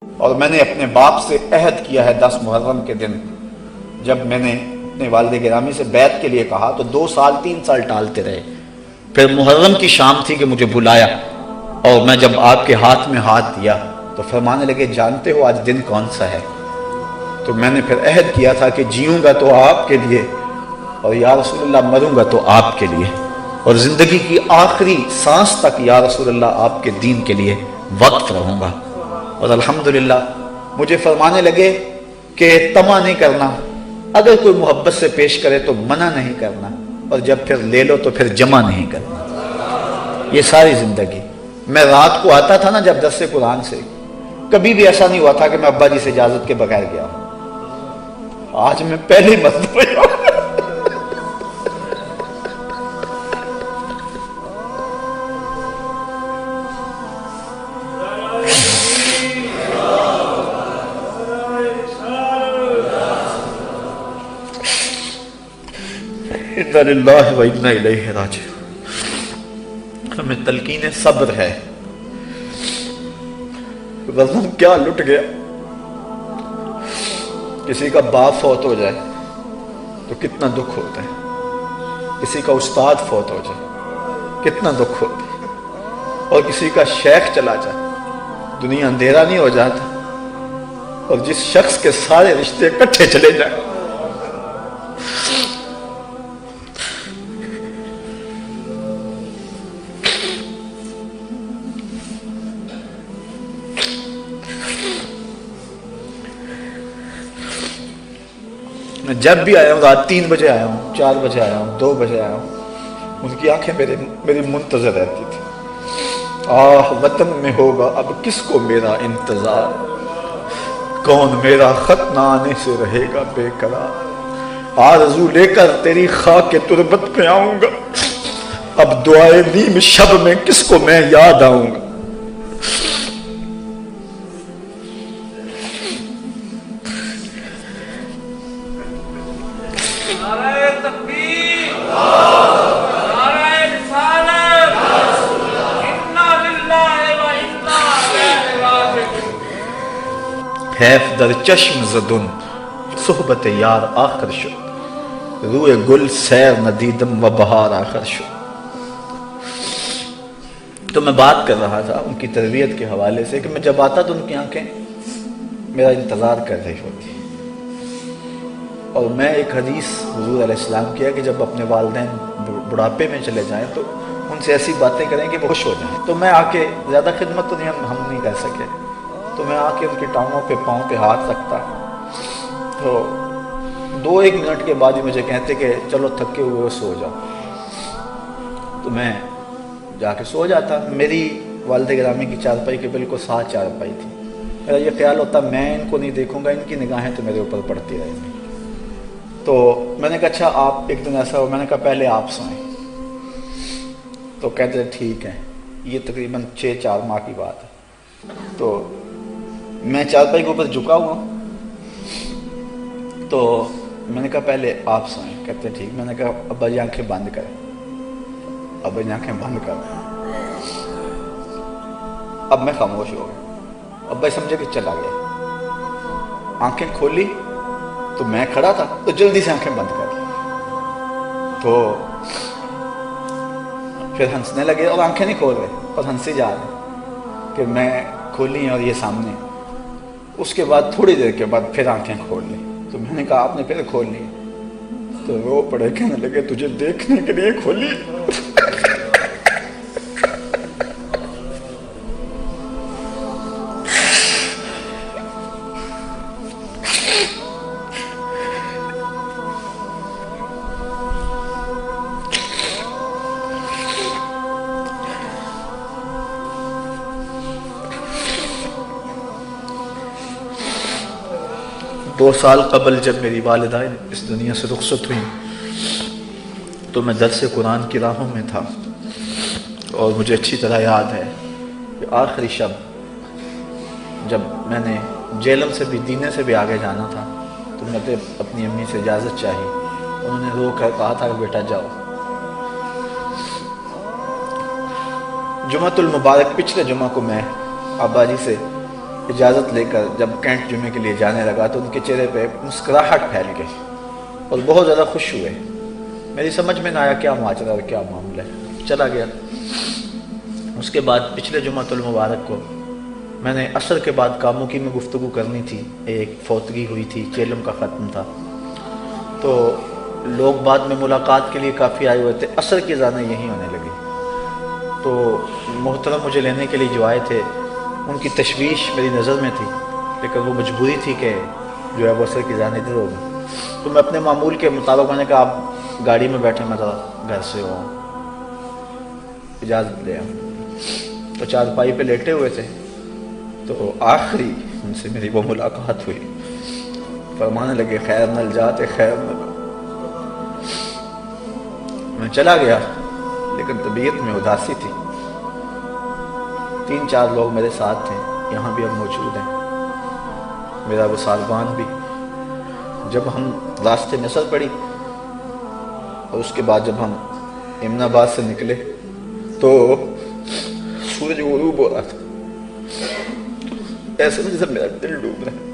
اور میں نے اپنے باپ سے عہد کیا ہے 10 محرم کے دن، جب میں نے اپنے والد گرامی سے بیعت کے لیے کہا تو 2 سال 3 سال ٹالتے رہے، پھر محرم کی شام تھی کہ مجھے بلایا، اور میں جب آپ کے ہاتھ میں ہاتھ دیا تو فرمانے لگے جانتے ہو آج دن کون سا ہے؟ تو میں نے پھر عہد کیا تھا کہ جیوں گا تو آپ کے لیے، اور یا رسول اللہ مروں گا تو آپ کے لیے، اور زندگی کی آخری سانس تک یا رسول اللہ آپ کے دین کے لیے وقف رہوں گا۔ اور الحمدللہ مجھے فرمانے لگے کہ طمع نہیں کرنا، اگر کوئی محبت سے پیش کرے تو منع نہیں کرنا، اور جب پھر لے لو تو پھر جمع نہیں کرنا۔ یہ ساری زندگی میں رات کو آتا تھا نا جب درس قرآن سے، کبھی بھی ایسا نہیں ہوا تھا کہ میں ابا جی سے اجازت کے بغیر گیا ہوں۔ آج میں پہلی مرتبہ اِنَّا لِلَّهِ وَإِنَّا إِلَيْهِ رَاجِعُونَ۔ ہمیں تلقین صبر ہے، وزن کیا لٹ گیا۔ کسی کا باپ فوت ہو جائے تو کتنا دکھ ہوتا ہے، کسی کا استاد فوت ہو جائے کتنا دکھ ہوتا ہے، اور کسی کا شیخ چلا جائے دنیا اندھیرا نہیں ہو جاتا، اور جس شخص کے سارے رشتے اکٹھے چلے جائیں۔ میں جب بھی آیا ہوں رات 3 بجے آیا ہوں، 4 بجے آیا ہوں، 2 بجے آیا ہوں، ان کی آنکھیں میری منتظر رہتی تھی۔ آہ وطن میں ہوگا اب کس کو میرا انتظار، کون میرا خط نہ آنے سے رہے گا بے قرار، آرزو لے کر تیری خاک تربت پہ آؤں گا، اب دعائے نیم شب میں کس کو میں یاد آؤں گا۔ حیف در چشم زدن صحبت یار آخر شد، روئے گل سیر ندیدم و بہار آخر شد۔ تو میں بات کر رہا تھا ان کی تربیت کے حوالے سے کہ میں جب آتا تو ان کی آنکھیں میرا انتظار کر رہی ہوتی، اور میں ایک حدیث حضور علیہ السلام کیا کہ جب اپنے والدین بڑھاپے میں چلے جائیں تو ان سے ایسی باتیں کریں کہ وہ خوش ہو جائیں۔ تو میں آ کے زیادہ خدمت تو ہم نہیں کر سکے، تو میں آ کے ان کی ٹانگوں پہ پاؤں پہ ہاتھ رکھتا، تو 2-1 منٹ کے بعد ہی مجھے کہتے کہ چلو تھکے ہوئے سو جاؤ، تو میں جا کے سو جاتا۔ میری والد گرامی کی چارپائی کے بالکل ساتھ چارپائی تھی، میرا یہ خیال ہوتا میں ان کو نہیں دیکھوں گا، ان کی نگاہیں تو میرے اوپر پڑتی رہیں گی۔ تو میں نے کہا اچھا آپ ایک دن ایسا ہو، میں نے کہا پہلے آپ سوئیں، تو کہتے ہیں ٹھیک ہے۔ یہ تقریباً 6-4 ماہ کی بات ہے۔ تو میں چارپائی کے اوپر جھکا ہوا، تو میں نے کہا پہلے آپ سوئیں، کہتے ہیں ٹھیک۔ میں نے کہا ابا جی آنکھیں بند کریں، ابا جی آنکھیں بند کر۔ اب میں خاموش ہو گیا، ابا سمجھے کہ چلا گیا۔ آنکھیں کھولی تو میں کھڑا تھا تو جلدی سے آنکھیں بند کر لی، تو پھر ہنسنے لگے اور آنکھیں نہیں کھول رہے اور ہنسی جا رہے کہ میں کھولی اور یہ سامنے۔ اس کے بعد تھوڑی دیر کے بعد پھر آنکھیں کھول لی، تو میں نے کہا آپ نے پھر کھول لی؟ تو رو پڑے، کہنے لگے تجھے دیکھنے کے لیے کھولی۔ دو سال قبل جب میری والدہ اس دنیا سے رخصت ہوئی تو میں درس قرآن کی راہوں میں تھا، اور مجھے اچھی طرح یاد ہے کہ آخری شب جب میں نے جیلم سے بھی دینے سے بھی آگے جانا تھا تو میں نے اپنی امی سے اجازت چاہی، انہوں نے رو کر کہا تھا کہ بیٹا جاؤ۔ جمعۃ المبارک پچھلے جمعہ کو میں ابا جی سے اجازت لے کر جب کینٹ جمعے کے لیے جانے لگا تو ان کے چہرے پہ مسکراہٹ پھیل گئی اور بہت زیادہ خوش ہوئے. میری سمجھ میں نہ آیا کیا ماجرا اور کیا معاملہ ہے. چلا گیا. اس کے بعد پچھلے جمعۃ المبارک کو میں نے عصر کے بعد کاموں کی میں گفتگو کرنی تھی. ایک فوتگی ہوئی تھی، چیلم کا ختم تھا، تو لوگ بعد میں ملاقات کے لیے کافی آئے ہوئے تھے. عصر کی اذانیں یہیں ہونے لگی تو محترم مجھے لینے کے لیے جو آئے تھے ان کی تشویش میری نظر میں تھی، لیکن وہ مجبوری تھی کہ جو ہے وہ عصر کی اذانیں ادھر ہوگی. تو میں اپنے معمول کے مطابق میں نے کہا آپ گاڑی میں بیٹھے، میں ذرا گھر سے ہوں، اجازت دیں. تو چارپائی پہ لیٹے ہوئے تھے تو آخری ان سے میری وہ ملاقات ہوئی. فرمانے لگے خیر نل جاتے خیر نل. میں چلا گیا لیکن طبیعت میں اداسی تھی. 3-4 لوگ میرے ساتھ تھے، یہاں بھی اب موجود ہیں، میرا وہ سالبان بھی. جب ہم راستے نثر پڑی اور اس کے بعد جب ہم امن آباد سے نکلے تو سورج غروب ہو رہا تھا. ایسے میں جیسے میرا دل ڈوب رہا ہے،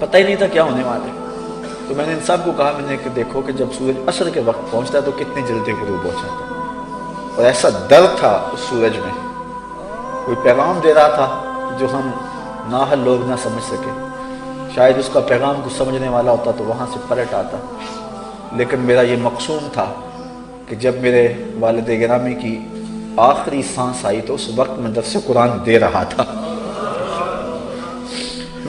پتہ ہی نہیں تھا کیا ہونے والے. تو میں نے ان سب کو کہا، میں نے کہ دیکھو کہ جب سورج عصر کے وقت پہنچتا ہے تو کتنی جلدی غروب ہو جاتا ہے. اور ایسا درد تھا اس سورج میں، کوئی پیغام دے رہا تھا جو ہم نااہل لوگ نہ سمجھ سکے. شاید اس کا پیغام کچھ سمجھنے والا ہوتا تو وہاں سے پلٹ آتا. لیکن میرا یہ مقصود تھا کہ جب میرے والد گرامی کی آخری سانس آئی تو اس وقت میں درس قرآن دے رہا تھا.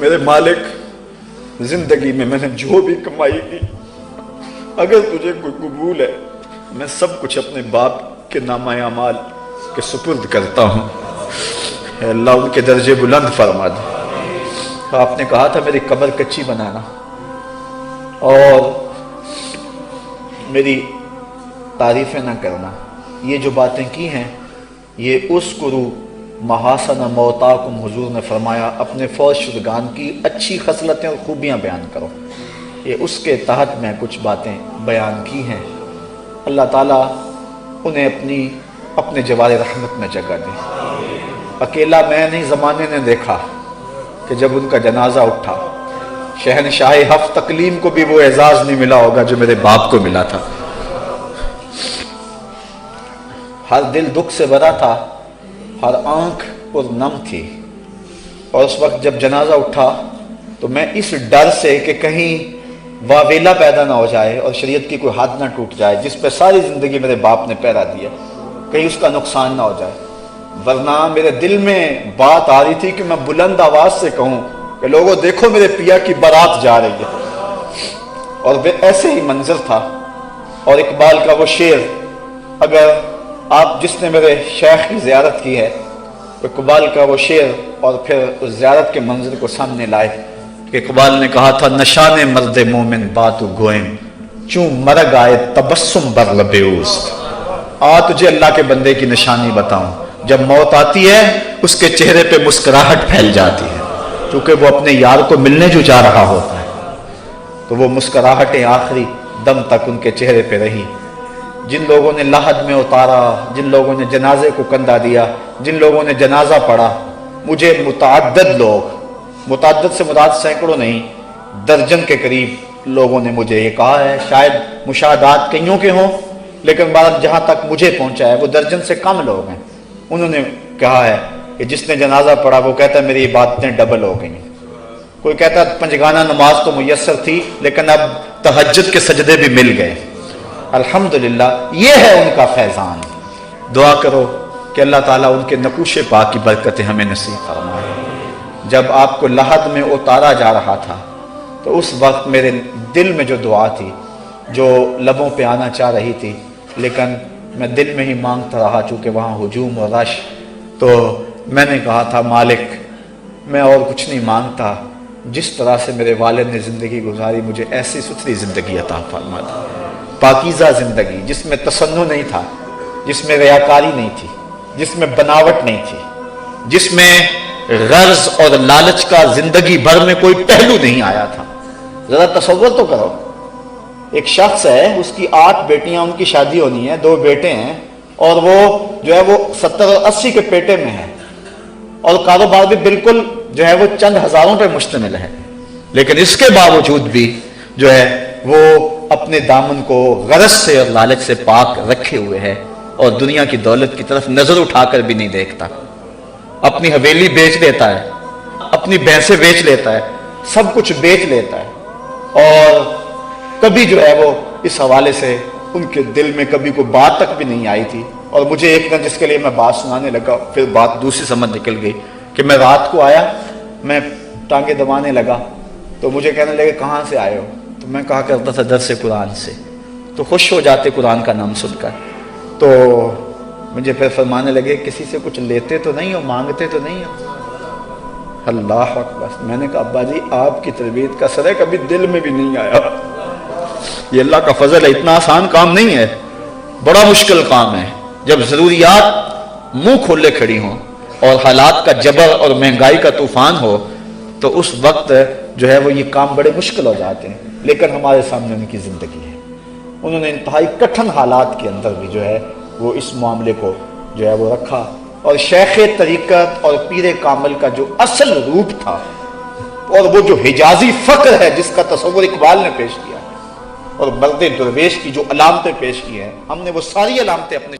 میرے مالک، زندگی میں نے جو بھی کمائی کی، اگر تجھے کوئی قبول ہے میں سب کچھ اپنے باپ کے نامہ اعمال کے سپرد کرتا ہوں. اے اللہ ان کے درجے بلند فرما دے. آپ نے کہا تھا میری قبر کچی بنانا اور میری تعریفیں نہ کرنا. یہ جو باتیں کی ہیں یہ اذکروا محاسن موتاکم، حضور نے فرمایا اپنے فوت شدگان کی اچھی خصلتیں اور خوبیاں بیان کرو. یہ اس کے تحت میں کچھ باتیں بیان کی ہیں. اللہ تعالیٰ انہیں اپنے جوار رحمت میں جگہ دے. اکیلا میں نہیں، زمانے نے دیکھا کہ جب ان کا جنازہ اٹھا شہنشاہ ہفت تقلیم کو بھی وہ اعزاز نہیں ملا ہوگا جو میرے باپ کو ملا تھا. ہر دل دکھ سے بھرا تھا، ہر آنکھ پر نم تھی. اور اس وقت جب جنازہ اٹھا تو میں اس ڈر سے کہ کہیں واویلا پیدا نہ ہو جائے اور شریعت کی کوئی حد نہ ٹوٹ جائے جس پہ ساری زندگی میرے باپ نے پہرا دیا، کہیں اس کا نقصان نہ ہو جائے. ورنہ میرے دل میں بات آ رہی تھی کہ میں بلند آواز سے کہوں کہ لوگوں دیکھو میرے پیا کی بارات جا رہی ہے. اور ایسے ہی منظر تھا. اور اقبال کا وہ شعر، اگر آپ جس نے میرے شیخ کی زیارت کی ہے، اقبال کا وہ شعر اور پھر اس زیارت کے منظر کو سامنے لائے کہ اقبال نے کہا تھا نشان مرد مومن باتو گوئم چون مرگ آئے تبسم بر لب اوست. تجھے اللہ کے بندے کی نشانی بتاؤں، جب موت آتی ہے اس کے چہرے پہ مسکراہٹ پھیل جاتی ہے، چونکہ وہ اپنے یار کو ملنے جو جا رہا ہوتا ہے. تو وہ مسکراہٹیں آخری دم تک ان کے چہرے پہ رہی. جن لوگوں نے لحد میں اتارا، جن لوگوں نے جنازے کو کندھا دیا، جن لوگوں نے جنازہ پڑھا، مجھے متعدد لوگ، متعدد سے مراد سینکڑوں نہیں، درجن کے قریب لوگوں نے مجھے یہ کہا ہے. شاید مشاہدات کئیوں کے ہوں لیکن بات جہاں تک مجھے پہنچا ہے وہ درجن سے کم لوگ ہیں. انہوں نے کہا ہے کہ جس نے جنازہ پڑھا وہ کہتا ہے میری عبادتیں ڈبل ہو گئیں. کوئی کہتا ہے پنجگانہ نماز تو میسر تھی لیکن اب تہجد کے سجدے بھی مل گئے. الحمدللہ یہ ہے ان کا فیضان. دعا کرو کہ اللہ تعالیٰ ان کے نقوش پاک کی برکتیں ہمیں نصیب فرمائے. جب آپ کو لحد میں اتارا جا رہا تھا تو اس وقت میرے دل میں جو دعا تھی جو لبوں پہ آنا چاہ رہی تھی لیکن میں دل میں ہی مانگتا رہا چونکہ وہاں ہجوم اور رش، تو میں نے کہا تھا مالک میں اور کچھ نہیں مانگتا، جس طرح سے میرے والد نے زندگی گزاری مجھے ایسی ستھری زندگی عطا فرما دی، پاکیزہ زندگی جس میں تصنع نہیں تھا، جس میں ریاکاری نہیں تھی، جس میں بناوٹ نہیں تھی، جس میں غرض اور لالچ کا زندگی بھر میں کوئی پہلو نہیں آیا تھا. ذرا تصور تو کرو، ایک شخص ہے اس کی 8 بیٹیاں، ان کی شادی ہونی ہے، 2 بیٹے ہیں اور وہ جو ہے وہ 70 اور 80 کے پیٹے میں ہے اور کاروبار بھی بالکل جو ہے وہ چند ہزاروں پر مشتمل ہے، لیکن اس کے باوجود بھی جو ہے وہ اپنے دامن کو غرض سے اور لالچ سے پاک رکھے ہوئے ہے، اور دنیا کی دولت کی طرف نظر اٹھا کر بھی نہیں دیکھتا۔ اپنی حویلی بیچ لیتا ہے، اپنی بھینسیں بیچ لیتا ہے، سب کچھ بیچ لیتا ہے، اور کبھی جو ہے وہ اس حوالے سے ان کے دل میں کبھی کوئی بات تک بھی نہیں آئی تھی۔ اور مجھے ایک دن جس کے لیے میں بات سنانے لگا، پھر بات دوسری سمجھ نکل گئی کہ میں رات کو آیا، میں ٹانگیں دبانے لگا تو مجھے کہنے لگے کہاں سے آئے ہو؟ تو میں کہا کرتا تھا درس قرآن سے، تو خوش ہو جاتے قرآن کا نام سن کر۔ تو مجھے پھر فرمانے لگے کسی سے کچھ لیتے تو نہیں ہو، مانگتے تو نہیں ہو؟ اللہ اکبر۔ میں نے کہا ابا جی آپ کی تربیت کا اثر ہے، کبھی دل میں بھی نہیں آیا۔ یہ اللہ کا فضل ہے، اتنا آسان کام نہیں ہے، بڑا مشکل کام ہے۔ جب ضروریات منہ کھولے کھڑی ہوں اور حالات کا جبر اور مہنگائی کا طوفان ہو تو اس وقت جو ہے وہ یہ کام بڑے مشکل ہو جاتے ہیں، لیکن ہمارے سامنے ان کی زندگی ہے۔ انہوں نے انتہائی کٹھن حالات کے اندر بھی جو ہے وہ اس معاملے کو جو ہے وہ رکھا، اور شیخ طریقت اور پیر کامل کا جو اصل روپ تھا اور وہ جو حجازی فقر ہے جس کا تصور اقبال نے پیش کیا، اور مرد درویش کی جو علامتیں پیش کی ہیں، ہم نے وہ ساری علامتیں اپنے